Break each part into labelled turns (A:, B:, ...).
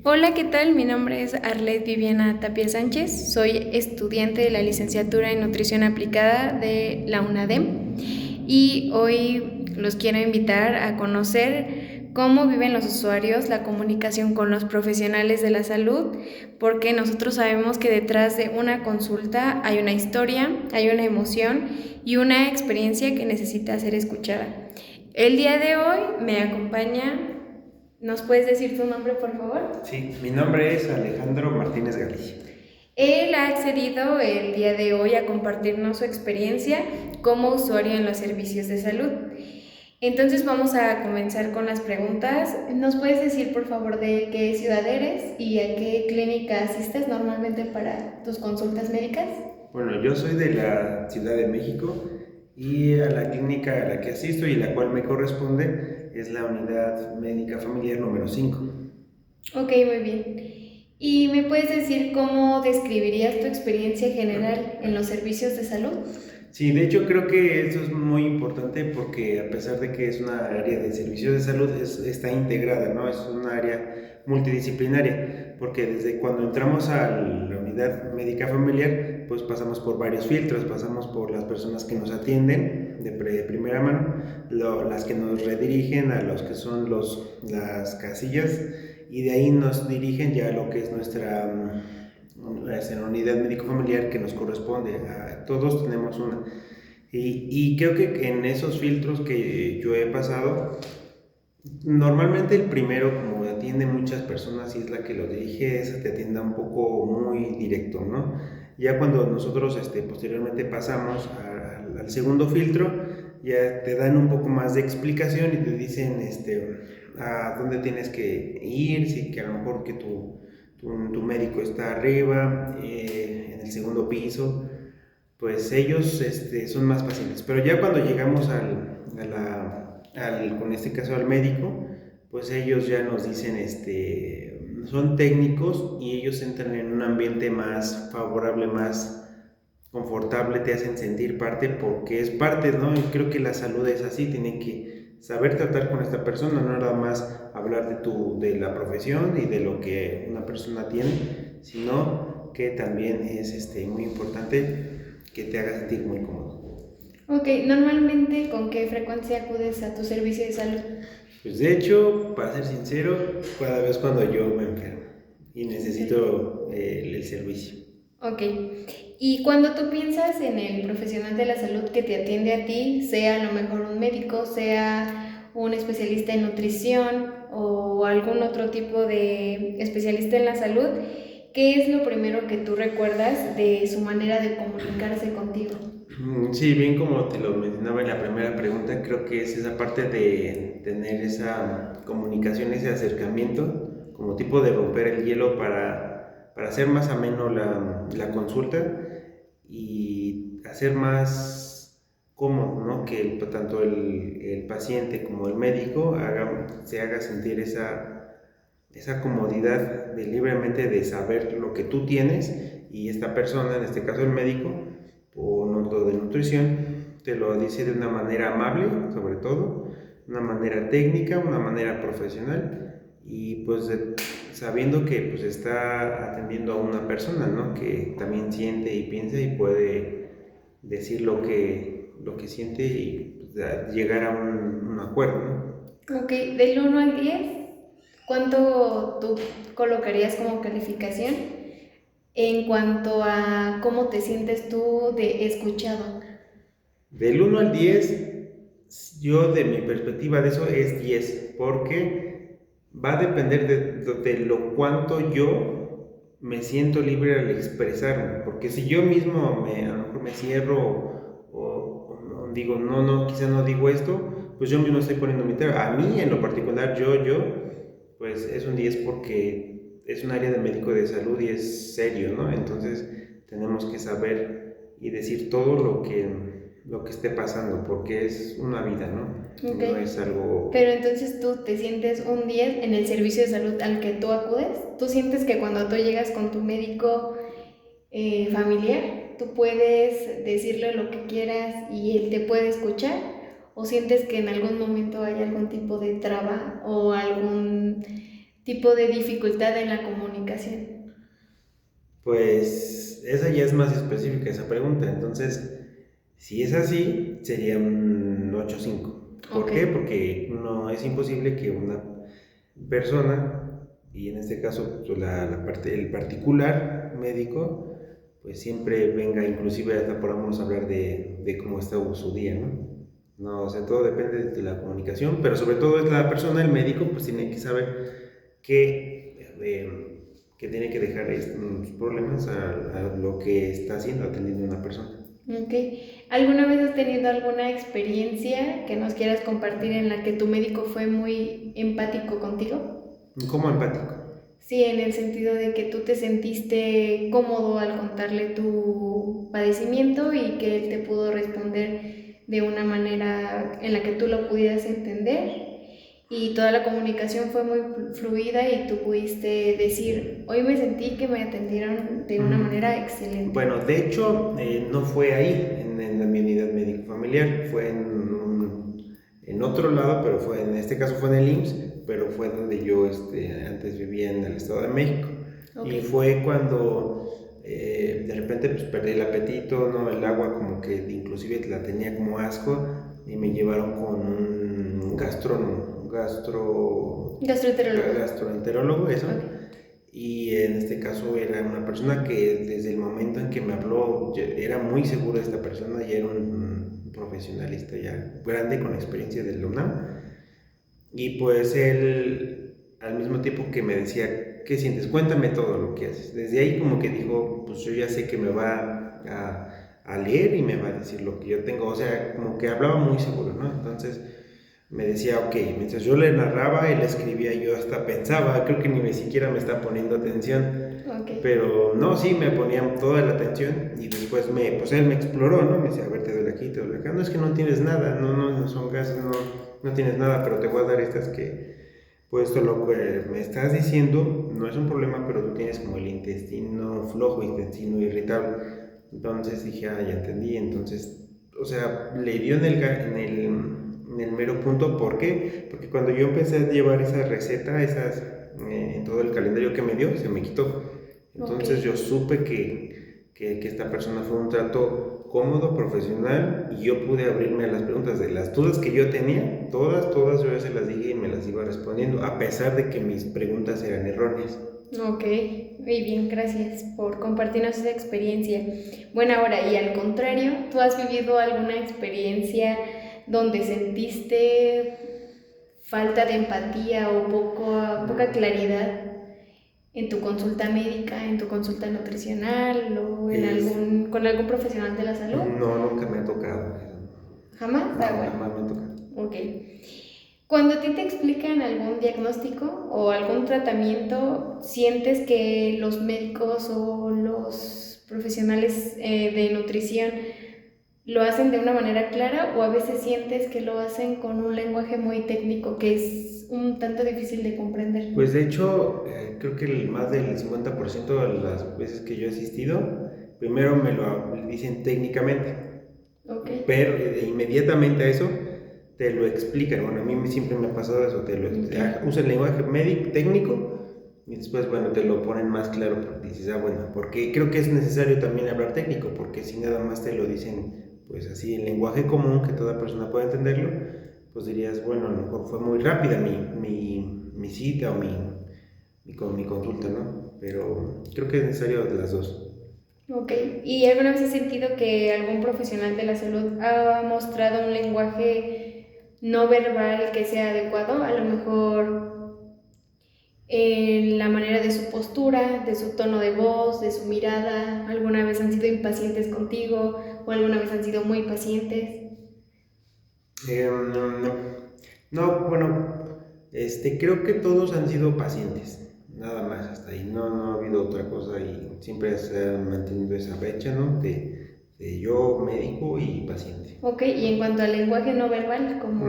A: Hola, ¿qué tal? Mi nombre es Arlet Viviana Tapia Sánchez, soy estudiante de la licenciatura en Nutrición Aplicada de la UNADEM y hoy los quiero invitar a conocer cómo viven los usuarios la comunicación con los profesionales de la salud, porque nosotros sabemos que detrás de una consulta hay una historia, hay una emoción y una experiencia que necesita ser escuchada. El día de hoy me acompaña. ¿Nos puedes decir tu nombre, por favor?
B: Sí, mi nombre es Alejandro Martínez Galicia.
A: Él ha accedido el día de hoy a compartirnos su experiencia como usuario en los servicios de salud. Entonces vamos a comenzar con las preguntas. ¿Nos puedes decir, por favor, de qué ciudad eres y a qué clínica asistes normalmente para tus consultas médicas?
B: Bueno, yo soy de la Ciudad de México y a la clínica a la que asisto y la cual me corresponde es la Unidad Médica Familiar número 5.
A: Ok, muy bien. ¿Y me puedes decir cómo describirías tu experiencia general en los servicios de salud?
B: Sí, de hecho creo que eso es muy importante porque a pesar de que es una área de servicios de salud, está integrada, ¿no? Es una área multidisciplinaria, porque desde cuando entramos a la unidad médica familiar, pues pasamos por varios filtros, pasamos por las personas que nos atienden de primera mano, las que nos redirigen a los que son las casillas, y de ahí nos dirigen ya a lo que es nuestra en la unidad médico familiar que nos corresponde. Todos tenemos una. Y creo que en esos filtros que yo he pasado, normalmente el primero, como atiende muchas personas y es la que lo dirige, esa te atienda un poco muy directo, ¿no? Ya cuando nosotros posteriormente pasamos al segundo filtro, ya te dan un poco más de explicación y te dicen a dónde tienes que ir, si que a lo mejor que tu médico está arriba, en el segundo piso, pues ellos son más pacientes. Pero ya cuando llegamos con este caso al médico, pues ellos ya nos dicen, son técnicos y ellos entran en un ambiente más favorable, más confortable, te hacen sentir parte porque es parte, ¿no? Y creo que la salud es así, tienen que saber tratar con esta persona, no nada más hablar de la profesión y de lo que una persona tiene, sino que también es muy importante que te haga sentir muy cómodo.
A: Ok, normalmente ¿con qué frecuencia acudes a tu servicio de salud?
B: Pues de hecho, para ser sincero, cada vez cuando yo me enfermo y necesito el servicio.
A: Ok, y cuando tú piensas en el profesional de la salud que te atiende a ti, sea a lo mejor un médico, sea un especialista en nutrición o algún otro tipo de especialista en la salud, ¿qué es lo primero que tú recuerdas de su manera de comunicarse contigo?
B: Sí, bien como te lo mencionaba en la primera pregunta, creo que es esa parte de tener esa comunicación, ese acercamiento, como tipo de romper el hielo para hacer más ameno la consulta y hacer más cómodo, ¿no? Que tanto el paciente como el médico se haga sentir esa comodidad de libremente de saber lo que tú tienes y esta persona, en este caso el médico o no de nutrición, te lo dice de una manera amable, sobre todo, una manera técnica, una manera profesional y pues sabiendo que pues está atendiendo a una persona, ¿no? Que también siente y piensa y puede decir lo que siente y pues, llegar a un acuerdo, ¿no?
A: Ok, del 1 al 10, ¿cuánto tú colocarías como calificación en cuanto a cómo te sientes tú de escuchado?
B: Del 1 al 10, yo de mi perspectiva de eso es 10 porque va a depender de lo cuánto yo me siento libre al expresarme, porque si yo mismo a lo mejor me cierro o digo, no, no, quizá no digo esto, pues yo mismo estoy poniendo mi tema. A mí en lo particular, pues es un 10 porque es un área de médico de salud y es serio, ¿no? Entonces tenemos que saber y decir todo lo que esté pasando, porque es una vida, ¿no?
A: Ok,
B: No es algo.
A: pero entonces tú te sientes un 10 en el servicio de salud al que tú acudes. ¿Tú sientes que cuando tú llegas con tu médico familiar, tú puedes decirle lo que quieras y él te puede escuchar? ¿O sientes que en algún momento hay algún tipo de traba o algún tipo de dificultad en la comunicación?
B: Pues esa ya es más específica esa pregunta, entonces si es así sería un 8,5. ¿Por
A: Ok,
B: qué? Porque no es imposible que una persona, y en este caso pues, la parte, el particular médico, pues siempre venga, inclusive hasta podamos hablar de cómo está su día, ¿no? No, o sea, todo depende de la comunicación, pero sobre todo es la persona, el médico, pues tiene que saber que tiene que dejar estos problemas a lo que está haciendo, atendiendo a una persona.
A: ok. ¿Alguna vez has tenido alguna experiencia que nos quieras compartir en la que tu médico fue muy empático contigo?
B: Como empático.
A: Sí, en el sentido de que tú te sentiste cómodo al contarle tu padecimiento y que él te pudo responder de una manera en la que tú lo pudieras entender y toda la comunicación fue muy fluida y tú pudiste decir, hoy me sentí que me atendieron de una manera excelente.
B: Bueno, de hecho, no fue ahí, en la mi unidad médico familiar, fue en otro lado, pero fue en este caso fue en el IMSS, pero fue donde yo antes vivía en el Estado de México.
A: Ok,
B: Y fue cuando de repente pues perdí el apetito, ¿no? El agua como que inclusive la tenía como asco y me llevaron con un gastrónomo,
A: gastroenterólogo.
B: gastroenterólogo, eso.
A: Ok,
B: Y en este caso era una persona que desde el momento en que me habló era muy seguro de esta persona, ya era un profesionalista ya grande con experiencia del UNAM. Y pues él al mismo tiempo que me decía, ¿qué sientes? Cuéntame todo lo que haces. Desde ahí como que dijo, pues yo ya sé que me va a leer y me va a decir lo que yo tengo. O sea, como que hablaba muy seguro, ¿no? Entonces me decía, ok, mientras yo le narraba y le escribía, yo hasta pensaba, creo que ni siquiera me está poniendo atención,
A: ok,
B: pero no, sí, me ponía toda la atención y después pues él me exploró, ¿no? Me decía, a ver, te duele aquí, te duele acá, no es que no tienes nada, no son gases, no tienes nada, pero te voy a dar estas pues esto lo que me estás diciendo no es un problema, pero tú tienes como el intestino flojo, intestino irritable. Entonces dije, ah, ya entendí, entonces, o sea, le dio en el mero punto. ¿Por qué? Porque cuando yo empecé a llevar esa receta, en todo el calendario que me dio, se me quitó.
A: ok.
B: Entonces yo supe que esta persona fue un trato cómodo, profesional, y yo pude abrirme a las preguntas de las dudas que yo tenía, todas yo ya se las dije y me las iba respondiendo, a pesar de que mis preguntas eran erróneas.
A: Ok, muy bien, gracias por compartirnos esa experiencia. Bueno, ahora, y al contrario, ¿tú has vivido alguna experiencia donde sentiste falta de empatía o poca claridad en tu consulta médica, en tu consulta nutricional o
B: Es,
A: con algún profesional de la salud?
B: no, nunca me ha tocado eso.
A: ¿Jamás? Ah,
B: No, jamás
A: bueno,
B: me ha tocado.
A: ok. Cuando a ti te explican algún diagnóstico o algún tratamiento, ¿sientes que los médicos o los profesionales de nutrición lo hacen de una manera clara o a veces sientes que lo hacen con un lenguaje muy técnico que es un tanto difícil de comprender?
B: Pues de hecho, creo que más del 50% de las veces que yo he asistido, primero me lo dicen técnicamente,
A: Ok,
B: pero inmediatamente a eso te lo explican. Bueno, a mí siempre me ha pasado eso,
A: ok,
B: usa el lenguaje médico, técnico, y después, bueno, te lo ponen más claro, porque dices, ah, bueno, porque creo que es necesario también hablar técnico, porque si nada más te lo dicen, pues así, en lenguaje común, que toda persona pueda entenderlo, pues dirías, bueno, a lo mejor fue muy rápida mi cita o mi consulta, ¿no? Pero creo que es necesario de las dos.
A: ok. ¿Y alguna vez has sentido que algún profesional de la salud ha mostrado un lenguaje no verbal que sea adecuado? A lo mejor en la manera de su postura, de su tono de voz, de su mirada. ¿Alguna vez han sido impacientes contigo o alguna vez han sido muy pacientes?
B: No, no, bueno, creo que todos han sido pacientes, nada más hasta ahí, no ha habido otra cosa y siempre se ha mantenido esa brecha, ¿no? De yo, médico y paciente.
A: Ok, y en cuanto al lenguaje no verbal, como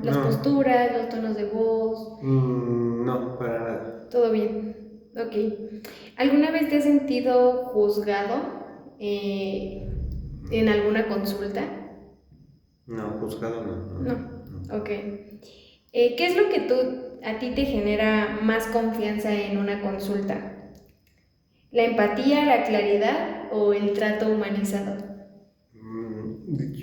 A: las
B: No,
A: posturas, los tonos de voz,
B: no, para nada.
A: todo bien. Ok. ¿Alguna vez te has sentido juzgado en alguna consulta?
B: No, juzgado no,
A: No.
B: no.
A: Ok. ¿Qué es lo que tú a ti te genera más confianza en una consulta? ¿La empatía, la claridad o el trato humanizado?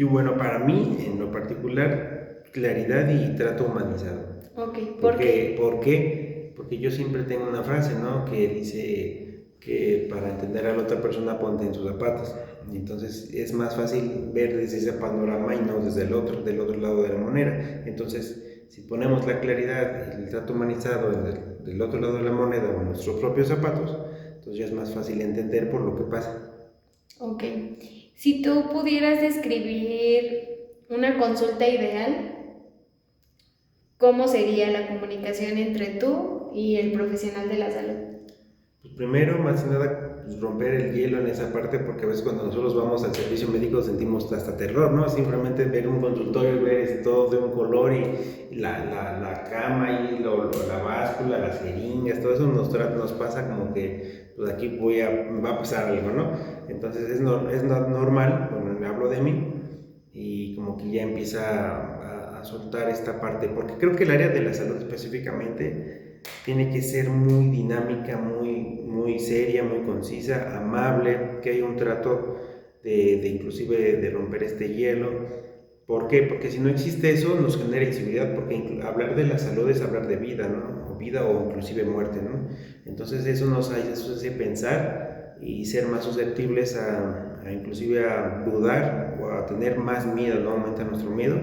B: Bueno, para mí, en lo particular, claridad y trato humanizado.
A: Ok, ¿por qué?
B: ¿Por qué? Porque yo siempre tengo una frase, ¿no? Que dice que para entender a la otra persona ponte en sus zapatos. Y entonces es más fácil ver desde ese panorama y no desde del otro lado de la moneda. Entonces, si ponemos la claridad y el trato humanizado del otro lado de la moneda o en nuestros propios zapatos, entonces ya es más fácil entender por lo que pasa.
A: Ok. Si tú pudieras describir una consulta ideal, ¿cómo sería la comunicación entre tú y el profesional de la salud?
B: Pues primero, más que nada, pues romper el hielo en esa parte, porque a veces cuando nosotros vamos al servicio médico sentimos hasta terror, ¿no? Simplemente ver un consultorio y ver todo de un color y la cama y la báscula, las jeringas, todo eso nos pasa como que, pues aquí me va a pasar algo, ¿no? Entonces es normal, bueno, me hablo de mí, y como que ya empieza a soltar esta parte, porque creo que el área de la salud específicamente tiene que ser muy dinámica, muy seria, muy concisa, amable, que haya un trato de inclusive de romper este hielo. ¿Por qué? Porque si no existe eso nos genera inseguridad, porque hablar de la salud es hablar de vida, ¿no? O vida o inclusive muerte, ¿no? Entonces eso hace pensar y ser más susceptibles a inclusive a dudar o a tener más miedo, ¿no? Aumenta nuestro miedo,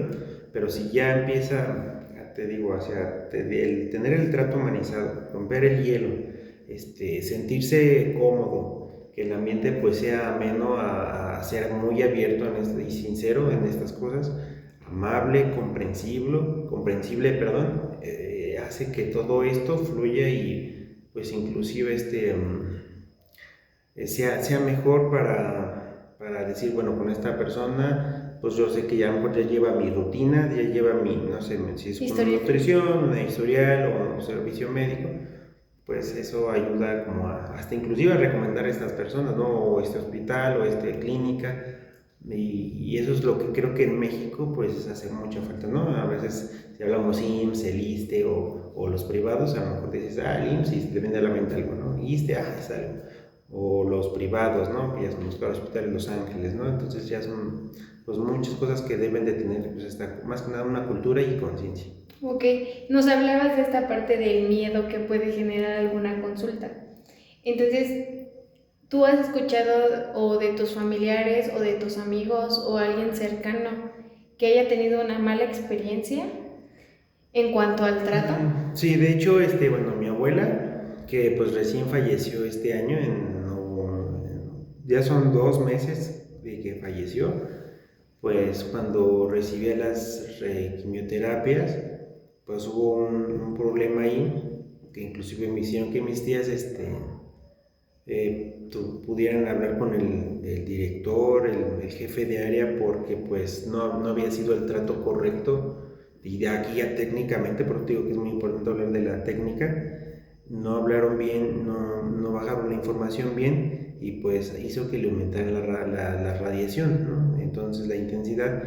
B: pero si ya empieza, te digo, el tener el trato humanizado, romper el hielo, sentirse cómodo, que el ambiente pues sea ameno a ser muy abierto y sincero en estas cosas, amable, comprensible, perdón, hace que todo esto fluya y pues inclusive sea mejor para decir, bueno, con esta persona, pues yo sé que ya a lo mejor ya lleva mi rutina, ya lleva no sé, si es con nutrición, una historial o un servicio médico, pues eso ayuda como hasta inclusive a recomendar a estas personas, ¿no? O este hospital o esta clínica. Y eso es lo que creo que en México pues hace mucha falta, ¿no? A veces si hablamos IMSS, el ISSSTE o los privados, a lo mejor dices, el IMSS y te viene a la mente algo, ¿no? ISSSTE, es algo. O los privados, ¿no? Que ya son los hospitales de Los Ángeles, ¿no? Entonces ya son pues muchas cosas que deben de tener, pues más que nada una cultura y conciencia.
A: Ok, nos hablabas de esta parte del miedo que puede generar alguna consulta. Entonces, ¿tú has escuchado o de tus familiares o de tus amigos o alguien cercano que haya tenido una mala experiencia en cuanto al trato?
B: Sí, de hecho, bueno, mi abuela, que pues recién falleció este año, ya son 2 meses de que falleció, pues cuando recibía las quimioterapias, pues hubo un problema ahí, que inclusive me hicieron que mis tías pudieran hablar con el director, el jefe de área, porque pues no había sido el trato correcto. Y de aquí ya técnicamente, porque digo que es muy importante hablar de la técnica, no hablaron bien, no bajaron la información bien y pues hizo que le aumentara la radiación, ¿no? Entonces la intensidad,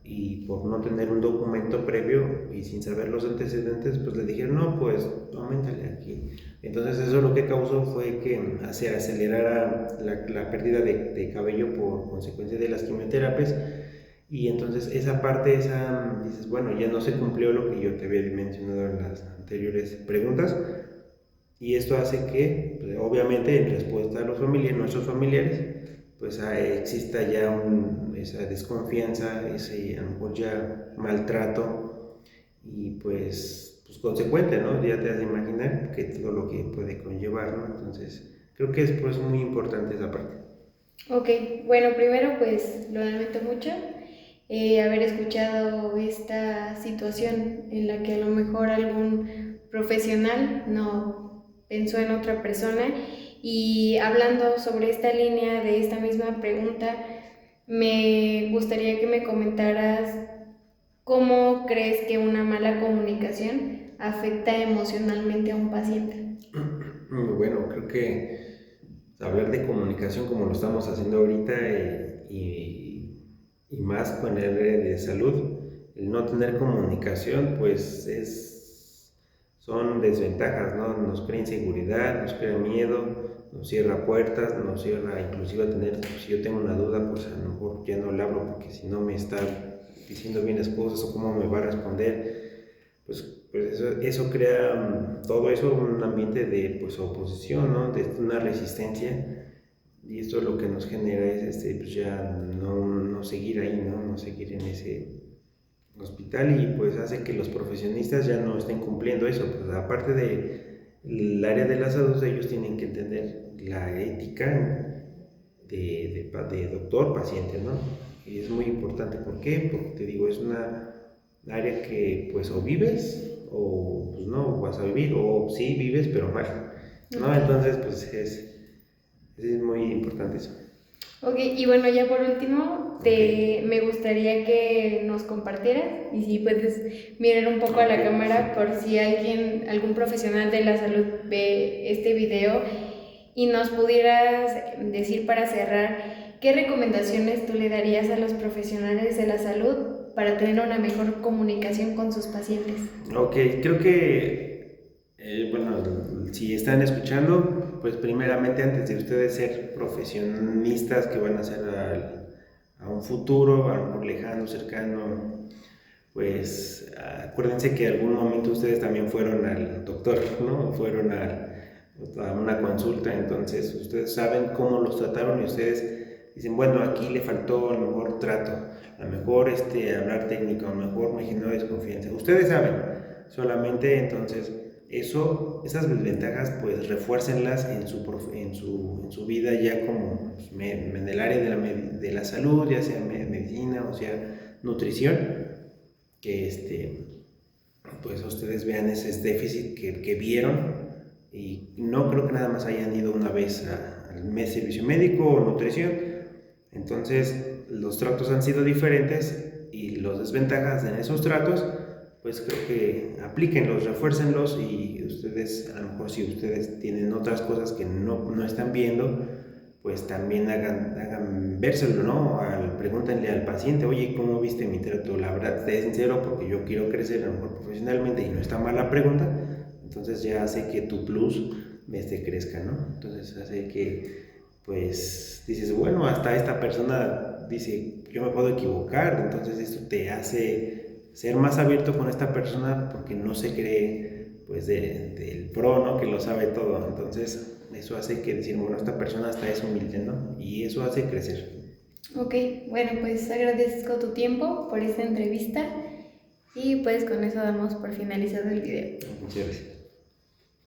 B: y por no tener un documento previo y sin saber los antecedentes, pues le dijeron, no, pues aumentale aquí. Entonces eso lo que causó fue que se acelerara la pérdida de cabello por consecuencia de las quimioterapias, y entonces esa parte, dices, bueno, ya no se cumplió lo que yo te había mencionado en las anteriores preguntas, y esto hace que, pues, obviamente, en respuesta a nuestros familiares, pues exista ya esa desconfianza, ese a lo mejor ya maltrato, y pues consecuente, ¿no? Ya te has de imaginar que todo lo que puede conllevar, ¿no? Entonces, creo que es pues muy importante esa parte.
A: Ok, bueno, primero pues lo lamento mucho haber escuchado esta situación en la que a lo mejor algún profesional no pensó en otra persona, y hablando sobre esta línea de esta misma pregunta, me gustaría que me comentaras cómo crees que una mala comunicación afecta emocionalmente a un paciente.
B: Bueno, creo que hablar de comunicación como lo estamos haciendo ahorita, y más con el área de salud, el no tener comunicación pues son desventajas, ¿no? Nos crea inseguridad, nos crea miedo, nos cierra puertas, nos cierra inclusive a tener, si yo tengo una duda, pues a lo mejor ya no le hablo porque si no me está diciendo bien las cosas o cómo me va a responder, pues eso crea todo eso un ambiente de pues oposición, ¿no? De una resistencia, y esto lo que nos genera es pues ya no seguir ahí, ¿no? No seguir en ese hospital, y pues hace que los profesionistas ya no estén cumpliendo eso. Pues aparte del área de la salud, ellos tienen que entender la ética de doctor-paciente, ¿no? Y es muy importante. ¿Por qué? Porque te digo, es una área que pues o vives o pues no vas a vivir, o sí vives pero mal, ¿no? Entonces pues es muy importante eso.
A: Ok, y bueno, ya por último, me gustaría que nos compartieras, y si puedes mirar un poco a la cámara por si algún profesional de la salud ve este video, y nos pudieras decir para cerrar, ¿qué recomendaciones tú le darías a los profesionales de la salud para tener una mejor comunicación con sus pacientes?
B: Ok, creo que, bueno, si están escuchando, pues primeramente antes de ustedes ser profesionistas que van a ser a un futuro, a lo mejor lejano, cercano, pues acuérdense que en algún momento ustedes también fueron al doctor, ¿no? Fueron a una consulta, entonces ustedes saben cómo los trataron y ustedes dicen, bueno, aquí le faltó a lo mejor trato, a lo mejor hablar técnico, a lo mejor me generó desconfianza. Ustedes saben, solamente entonces esas desventajas pues refuércenlas en su vida ya como pues, en el área de la salud, ya sea medicina o sea nutrición, que pues ustedes vean ese déficit que vieron, y no creo que nada más hayan ido una vez al servicio médico o nutrición. Entonces los tratos han sido diferentes y las desventajas en esos tratos pues creo que aplíquenlos, refuércenlos, y ustedes a lo mejor si ustedes tienen otras cosas que no están viendo, pues también hagan vérselo, ¿no? Pregúntenle al paciente, oye, ¿cómo viste mi trato? La verdad, sé sincero porque yo quiero crecer a lo mejor profesionalmente, y no está mal la pregunta, entonces ya hace que tu plus crezca, ¿no? Entonces hace que, pues, dices, bueno, hasta esta persona dice, yo me puedo equivocar, entonces esto te hace ser más abierto con esta persona porque no se cree, pues, del pro, ¿no? Que lo sabe todo, entonces eso hace que decir, bueno, esta persona hasta es humilde, ¿no? Y eso hace crecer.
A: Ok, bueno, pues agradezco tu tiempo por esta entrevista, y pues con eso damos por finalizado el video.
B: Muchas gracias.